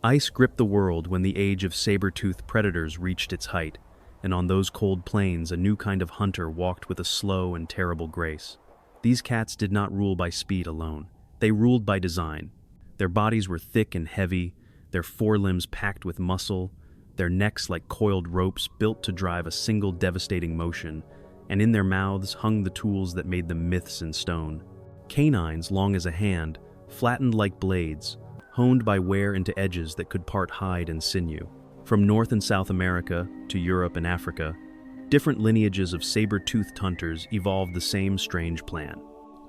Ice gripped the world when the age of saber-toothed predators reached its height, and on those cold plains a new kind of hunter walked with a slow and terrible grace. These cats did not rule by speed alone. They ruled by design. Their bodies were thick and heavy, their forelimbs packed with muscle, their necks like coiled ropes built to drive a single devastating motion, and in their mouths hung the tools that made them myths in stone. Canines long as a hand, flattened like blades, honed by wear into edges that could part hide and sinew. From North and South America to Europe and Africa, different lineages of saber-toothed hunters evolved the same strange plan.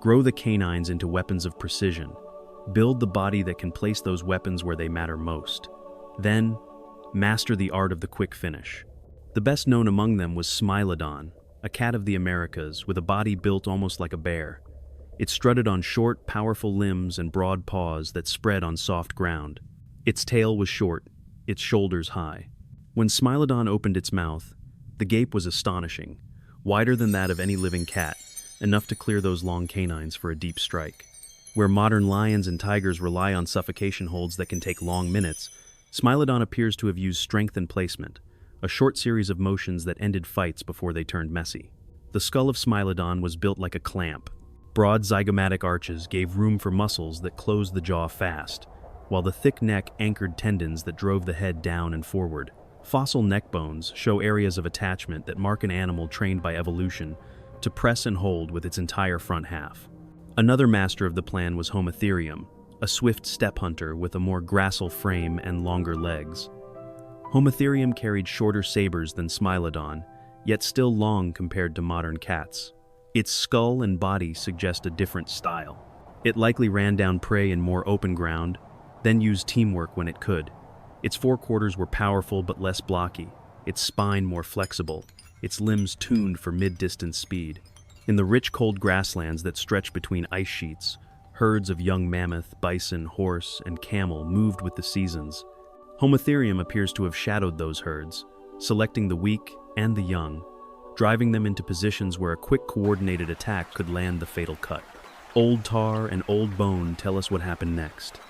Grow the canines into weapons of precision. Build the body that can place those weapons where they matter most. Then, master the art of the quick finish. The best known among them was Smilodon, a cat of the Americas with a body built almost like a bear. It strutted on short, powerful limbs and broad paws that spread on soft ground. Its tail was short, its shoulders high. When Smilodon opened its mouth, the gape was astonishing, wider than that of any living cat, enough to clear those long canines for a deep strike. Where modern lions and tigers rely on suffocation holds that can take long minutes, Smilodon appears to have used strength and placement, a short series of motions that ended fights before they turned messy. The skull of Smilodon was built like a clamp. Broad zygomatic arches gave room for muscles that closed the jaw fast, while the thick neck anchored tendons that drove the head down and forward. Fossil neck bones show areas of attachment that mark an animal trained by evolution to press and hold with its entire front half. Another master of the plan was Homotherium, a swift steppe hunter with a more gracile frame and longer legs. Homotherium carried shorter sabers than Smilodon, yet still long compared to modern cats. Its skull and body suggest a different style. It likely ran down prey in more open ground, then used teamwork when it could. Its forequarters were powerful but less blocky, its spine more flexible, its limbs tuned for mid-distance speed. In the rich cold grasslands that stretch between ice sheets, herds of young mammoth, bison, horse, and camel moved with the seasons. Homotherium appears to have shadowed those herds, selecting the weak and the young, driving them into positions where a quick coordinated attack could land the fatal cut. Old tar and old bone tell us what happened next.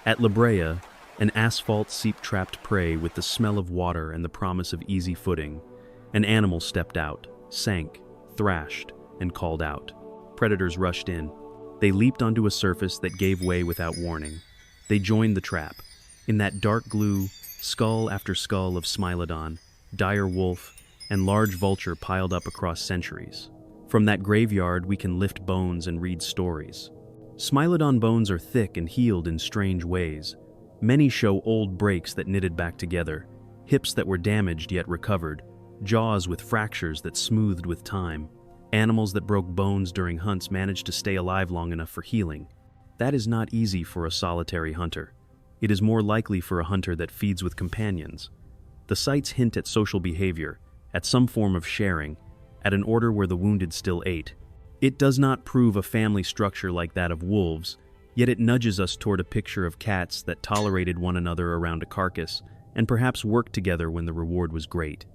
At Brea, an asphalt seep-trapped prey with the smell of water and the promise of easy footing, an animal stepped out, sank, thrashed, and called out. Predators rushed in. They leaped onto a surface that gave way without warning. They joined the trap. In that dark glue, skull after skull of Smilodon, dire wolf, and large vulture piled up across centuries. From that graveyard we can lift bones and read stories. Smilodon bones are thick and healed in strange ways. Many show old breaks that knitted back together, hips that were damaged yet recovered, jaws with fractures that smoothed with time. Animals that broke bones during hunts managed to stay alive long enough for healing. That is not easy for a solitary hunter. It is more likely for a hunter that feeds with companions. The sites hint at social behavior, at some form of sharing, at an order where the wounded still ate. It does not prove a family structure like that of wolves, yet it nudges us toward a picture of cats that tolerated one another around a carcass and perhaps worked together when the reward was great.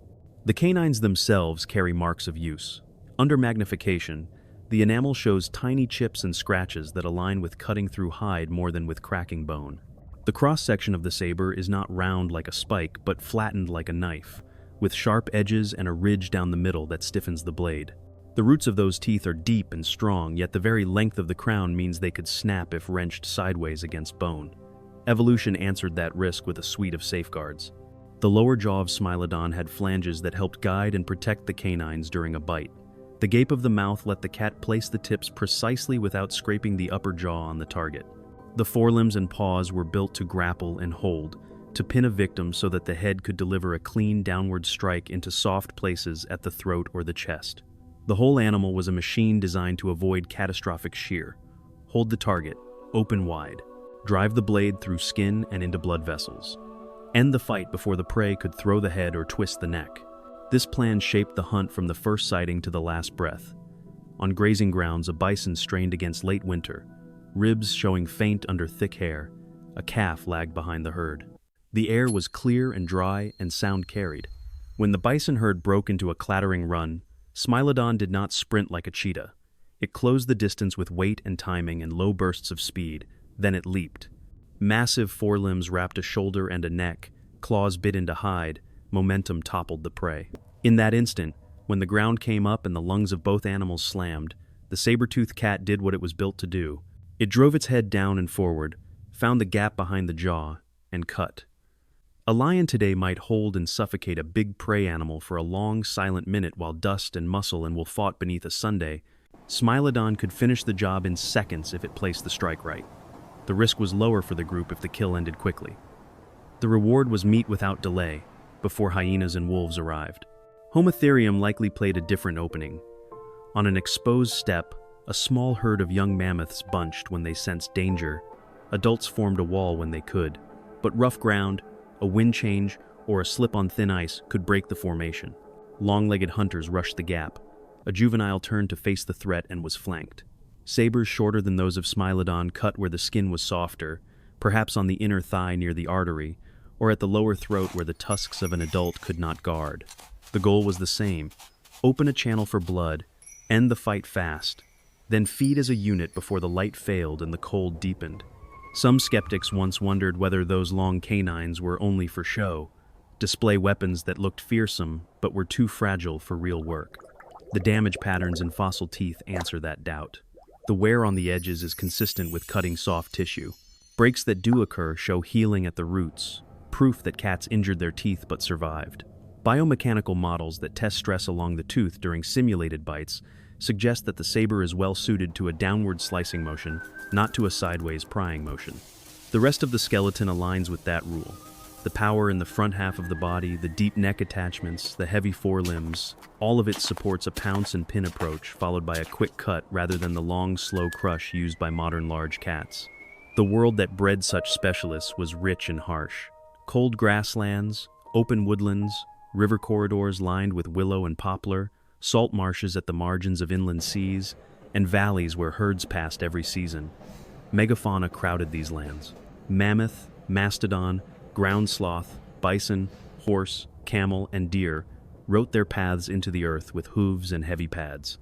The canines themselves carry marks of use. Under magnification, the enamel shows tiny chips and scratches that align with cutting through hide more than with cracking bone. The cross-section of the saber is not round like a spike, but flattened like a knife, with sharp edges and a ridge down the middle that stiffens the blade. The roots of those teeth are deep and strong, yet the very length of the crown means they could snap if wrenched sideways against bone. Evolution answered that risk with a suite of safeguards. The lower jaw of Smilodon had flanges that helped guide and protect the canines during a bite. The gape of the mouth let the cat place the tips precisely without scraping the upper jaw on the target. The forelimbs and paws were built to grapple and hold, to pin a victim so that the head could deliver a clean downward strike into soft places at the throat or the chest. The whole animal was a machine designed to avoid catastrophic shear. Hold the target, open wide. Drive the blade through skin and into blood vessels. End the fight before the prey could throw the head or twist the neck. This plan shaped the hunt from the first sighting to the last breath. On grazing grounds, a bison strained against late winter, ribs showing faint under thick hair. A calf lagged behind the herd. The air was clear and dry, and sound carried. When the bison herd broke into a clattering run, Smilodon did not sprint like a cheetah. It closed the distance with weight and timing and low bursts of speed, then it leaped. Massive forelimbs wrapped a shoulder and a neck, claws bit into hide, momentum toppled the prey. In that instant, when the ground came up and the lungs of both animals slammed, the saber-toothed cat did what it was built to do. It drove its head down and forward, found the gap behind the jaw, and cut. A lion today might hold and suffocate a big prey animal for a long, silent minute while dust and muscle and will fought beneath a sundae. Smilodon could finish the job in seconds if it placed the strike right. The risk was lower for the group if the kill ended quickly. The reward was meat without delay, before hyenas and wolves arrived. Homotherium likely played a different opening. On an exposed steppe, a small herd of young mammoths bunched when they sensed danger. Adults formed a wall when they could, but rough ground, a wind change, or a slip on thin ice could break the formation. Long-legged hunters rushed the gap. A juvenile turned to face the threat and was flanked. Sabers shorter than those of Smilodon cut where the skin was softer, perhaps on the inner thigh near the artery, or at the lower throat where the tusks of an adult could not guard. The goal was the same: open a channel for blood, end the fight fast, then feed as a unit before the light failed and the cold deepened. Some skeptics once wondered whether those long canines were only for show, display weapons that looked fearsome but were too fragile for real work. The damage patterns in fossil teeth answer that doubt. The wear on the edges is consistent with cutting soft tissue. Breaks that do occur show healing at the roots, proof that cats injured their teeth but survived. Biomechanical models that test stress along the tooth during simulated bites suggest that the saber is well suited to a downward slicing motion, not to a sideways prying motion. The rest of the skeleton aligns with that rule. The power in the front half of the body, the deep neck attachments, the heavy forelimbs, all of it supports a pounce and pin approach followed by a quick cut rather than the long, slow crush used by modern large cats. The world that bred such specialists was rich and harsh. Cold grasslands, open woodlands, river corridors lined with willow and poplar, salt marshes at the margins of inland seas, and valleys where herds passed every season. Megafauna crowded these lands. Mammoth, mastodon, ground sloth, bison, horse, camel, and deer wrote their paths into the earth with hooves and heavy pads.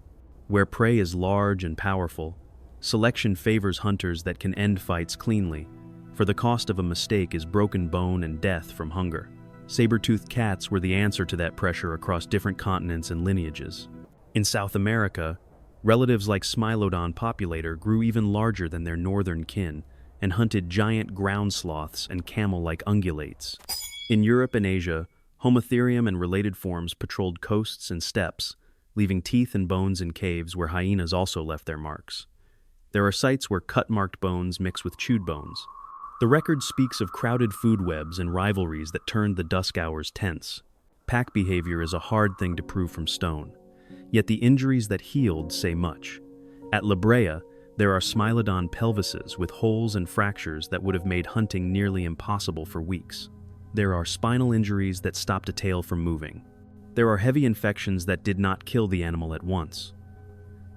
Where prey is large and powerful, selection favors hunters that can end fights cleanly, for the cost of a mistake is broken bone and death from hunger. Saber-toothed cats were the answer to that pressure across different continents and lineages. In South America, relatives like Smilodon populator grew even larger than their northern kin and hunted giant ground sloths and camel-like ungulates. In Europe and Asia, Homotherium and related forms patrolled coasts and steppes, leaving teeth and bones in caves where hyenas also left their marks. There are sites where cut-marked bones mix with chewed bones. The record speaks of crowded food webs and rivalries that turned the dusk hours tense. Pack behavior is a hard thing to prove from stone, yet the injuries that healed say much. At Brea, there are Smilodon pelvises with holes and fractures that would have made hunting nearly impossible for weeks. There are spinal injuries that stopped a tail from moving. There are heavy infections that did not kill the animal at once.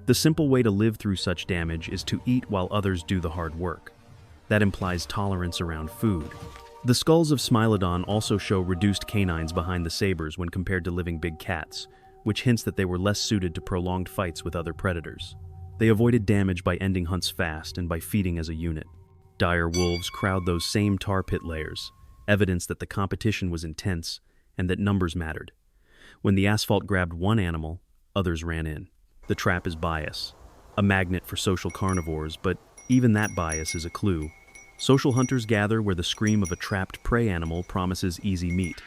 The simple way to live through such damage is to eat while others do the hard work. That implies tolerance around food. The skulls of Smilodon also show reduced canines behind the sabers when compared to living big cats, which hints that they were less suited to prolonged fights with other predators. They avoided damage by ending hunts fast and by feeding as a unit. Dire wolves crowd those same tar pit layers, evidence that the competition was intense and that numbers mattered. When the asphalt grabbed one animal, others ran in. The trap is bias, a magnet for social carnivores, but even that bias is a clue. Social hunters gather where the scream of a trapped prey animal promises easy meat.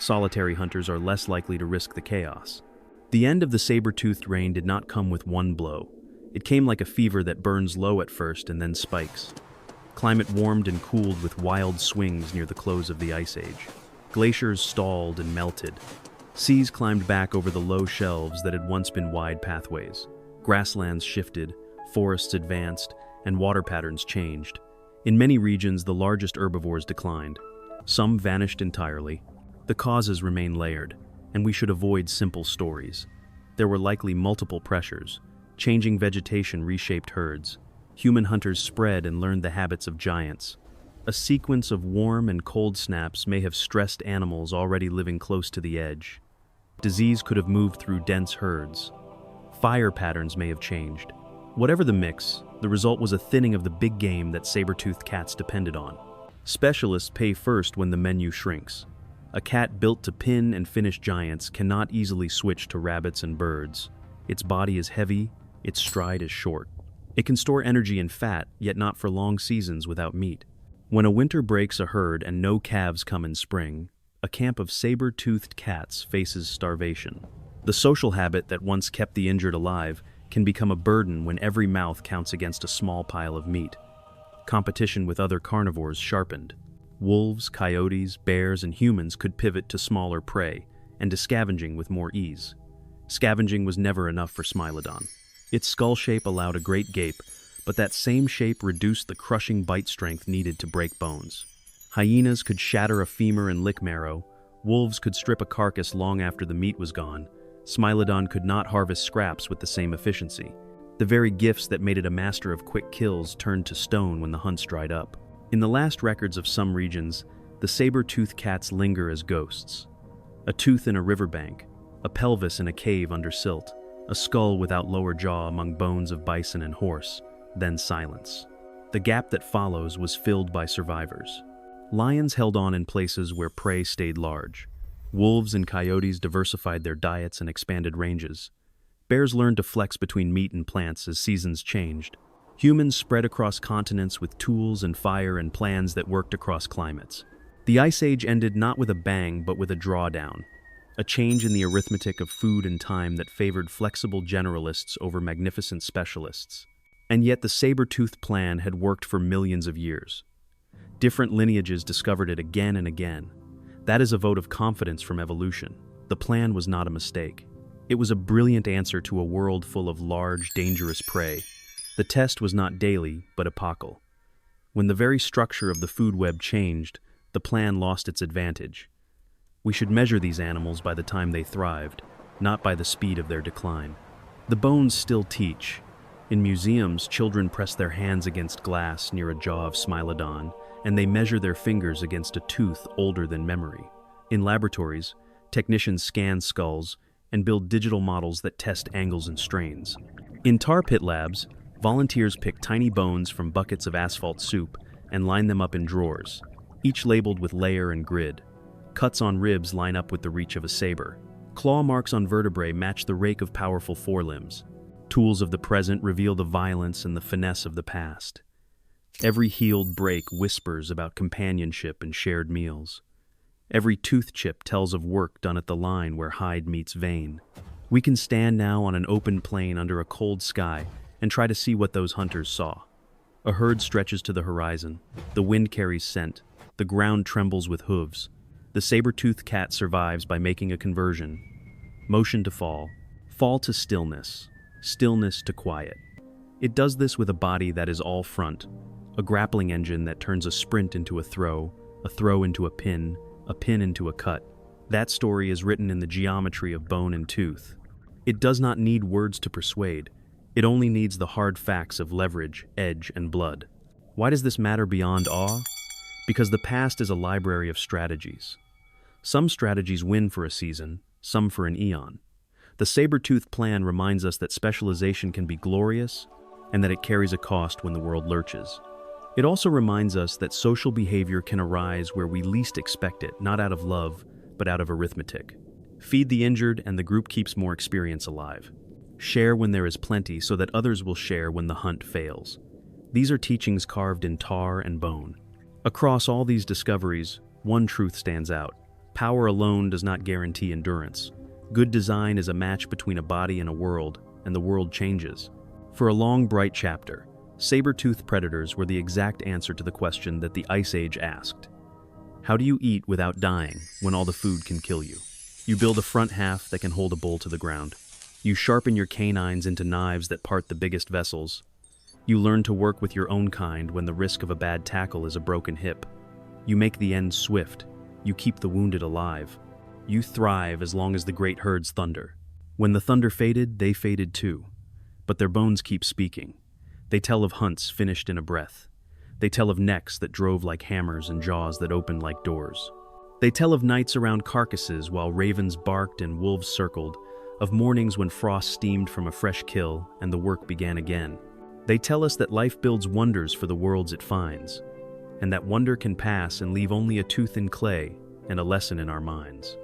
Solitary hunters are less likely to risk the chaos. The end of the saber-toothed reign did not come with one blow. It came like a fever that burns low at first and then spikes. Climate warmed and cooled with wild swings near the close of the Ice Age. Glaciers stalled and melted. Seas climbed back over the low shelves that had once been wide pathways. Grasslands shifted, forests advanced, and water patterns changed. In many regions, the largest herbivores declined. Some vanished entirely. The causes remain layered, and we should avoid simple stories. There were likely multiple pressures. Changing vegetation reshaped herds. Human hunters spread and learned the habits of giants. A sequence of warm and cold snaps may have stressed animals already living close to the edge. Disease could have moved through dense herds. Fire patterns may have changed. Whatever the mix, the result was a thinning of the big game that saber-toothed cats depended on. Specialists pay first when the menu shrinks. A cat built to pin and finish giants cannot easily switch to rabbits and birds. Its body is heavy, its stride is short. It can store energy in fat, yet not for long seasons without meat. When a winter breaks a herd and no calves come in spring, a camp of saber-toothed cats faces starvation. The social habit that once kept the injured alive can become a burden when every mouth counts against a small pile of meat. Competition with other carnivores sharpened. Wolves, coyotes, bears, and humans could pivot to smaller prey and to scavenging with more ease. Scavenging was never enough for Smilodon. Its skull shape allowed a great gape, but that same shape reduced the crushing bite strength needed to break bones. Hyenas could shatter a femur and lick marrow. Wolves could strip a carcass long after the meat was gone. Smilodon could not harvest scraps with the same efficiency. The very gifts that made it a master of quick kills turned to stone when the hunts dried up. In the last records of some regions, the saber-toothed cats linger as ghosts. A tooth in a riverbank, a pelvis in a cave under silt, a skull without lower jaw among bones of bison and horse, then silence. The gap that follows was filled by survivors. Lions held on in places where prey stayed large. Wolves and coyotes diversified their diets and expanded ranges. Bears learned to flex between meat and plants as seasons changed. Humans spread across continents with tools and fire and plans that worked across climates. The Ice Age ended not with a bang but with a drawdown, a change in the arithmetic of food and time that favored flexible generalists over magnificent specialists. And yet the saber-toothed plan had worked for millions of years. Different lineages discovered it again and again. That is a vote of confidence from evolution. The plan was not a mistake. It was a brilliant answer to a world full of large, dangerous prey. The test was not daily, but epochal. When the very structure of the food web changed, the plan lost its advantage. We should measure these animals by the time they thrived, not by the speed of their decline. The bones still teach. In museums, children press their hands against glass near a jaw of Smilodon, and they measure their fingers against a tooth older than memory. In laboratories, technicians scan skulls and build digital models that test angles and strains. In tar pit labs, volunteers pick tiny bones from buckets of asphalt soup and line them up in drawers, each labeled with layer and grid. Cuts on ribs line up with the reach of a saber. Claw marks on vertebrae match the rake of powerful forelimbs. Tools of the present reveal the violence and the finesse of the past. Every healed break whispers about companionship and shared meals. Every tooth chip tells of work done at the line where hide meets vein. We can stand now on an open plain under a cold sky and try to see what those hunters saw. A herd stretches to the horizon. The wind carries scent. The ground trembles with hooves. The saber-toothed cat survives by making a conversion. Motion to fall. Fall to stillness. Stillness to quiet. It does this with a body that is all front. A grappling engine that turns a sprint into a throw into a pin into a cut. That story is written in the geometry of bone and tooth. It does not need words to persuade. It only needs the hard facts of leverage, edge, and blood. Why does this matter beyond awe? Because the past is a library of strategies. Some strategies win for a season, some for an eon. The saber-toothed plan reminds us that specialization can be glorious and that it carries a cost when the world lurches. It also reminds us that social behavior can arise where we least expect it, not out of love, but out of arithmetic. Feed the injured and the group keeps more experience alive. Share when there is plenty so that others will share when the hunt fails. These are teachings carved in tar and bone. Across all these discoveries, one truth stands out. Power alone does not guarantee endurance. Good design is a match between a body and a world, and the world changes. For a long, bright chapter, saber-toothed predators were the exact answer to the question that the Ice Age asked. How do you eat without dying when all the food can kill you? You build a front half that can hold a bull to the ground. You sharpen your canines into knives that part the biggest vessels. You learn to work with your own kind when the risk of a bad tackle is a broken hip. You make the end swift. You keep the wounded alive. You thrive as long as the great herds thunder. When the thunder faded, they faded too. But their bones keep speaking. They tell of hunts finished in a breath. They tell of necks that drove like hammers and jaws that opened like doors. They tell of nights around carcasses while ravens barked and wolves circled, of mornings when frost steamed from a fresh kill and the work began again. They tell us that life builds wonders for the worlds it finds. and that wonder can pass and leave only a tooth in clay and a lesson in our minds.